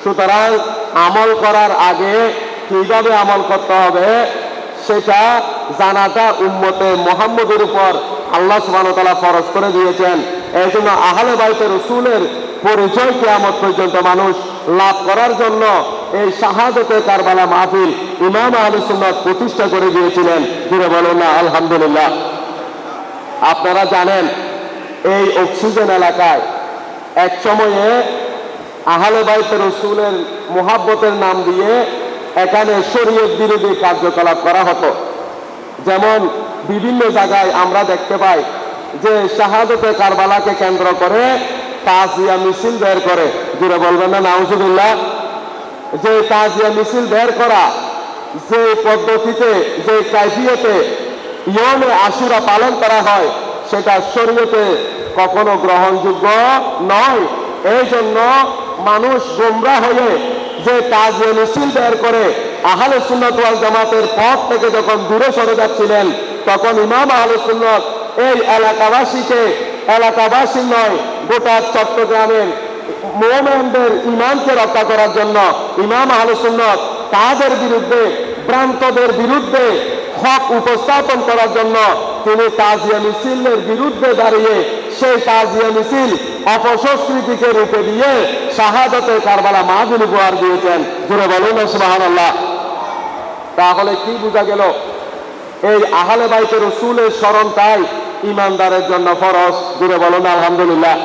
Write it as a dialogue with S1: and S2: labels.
S1: সুতরাং আমল করার আগে কিভাবে আমল করতে হবে সেটা জানাটা উম্মতে মুহাম্মদের উপর আল্লাহ সুবহানাহু ওয়া তাআলা ফরজ করে দিয়েছেন। এই জন্য আহলে বাইতে রাসূলের পরিচয় কিয়ামত পর্যন্ত মানুষ লাভ করার জন্য এই শাহাদাতে কারবালা মাহফিল ইমাম আহলুস সুন্নাত প্রতিষ্ঠা করে দিয়েছিলেন। জুড়ে বলুন না আলহামদুলিল্লাহ। আপনারা জানেন এই অক্সিজেন এলাকায় এক সময়ে আহলে বাইতে রাসূলের মুহাব্বতের নাম দিয়ে এখানে শরীয়ত বিরোধী কার্যকলাপ করা হতো। যেমন বিভিন্ন জায়গায় আমরা দেখতে পাই যে শাহাদাতে কারবালাকে কেন্দ্র করে তাজিয়া মিছিল বের করে। জুড়ে বলবেন না নাউজুবিল্লাহ। যে তাজিয়া মিছিল বের করা, যে পদ্ধতিতে, যে কাইফিয়তে ইয়মে আশুরা পালন করা হয় সেটা শরীয়তে কখনো গ্রহণযোগ্য নয়। এই জন্য মানুষ গোমরা হয়ে যে তাজিয়া মিছিল বের করে আহলে সুন্নাত ওয়াল জামাতের পথ থেকে যখন দূরে সরে যাচ্ছিলেন, তখন ইমাম আহলে সুন্নাত এই এলাকাবাসী নয়, গোটা চট্টগ্রামের মুমিনদের ঈমানকে রক্ষা করার জন্য ইমাম আহলে সুন্নাত তাদের বিরুদ্ধে, ভ্রান্তদের বিরুদ্ধে হক উপস্থাপন করার জন্য তিনি তাজিয়া মিছিলের বিরুদ্ধে দাঁড়িয়ে সেই তাজিয়া মিছিল অপসংস্কৃতিকে রূপে দিয়ে শাহাদাতে কারবালা মাহফিল উপহার দিয়েছেন। জুড়ে বলুন সুবহানাল্লাহ। তাহলে কি বোঝা গেল? এই আহলে বাইতে রাসূলের স্মরণটাই ঈমানদারের জন্য ফরজ। জুড়ে বলুন আলহামদুলিল্লাহ।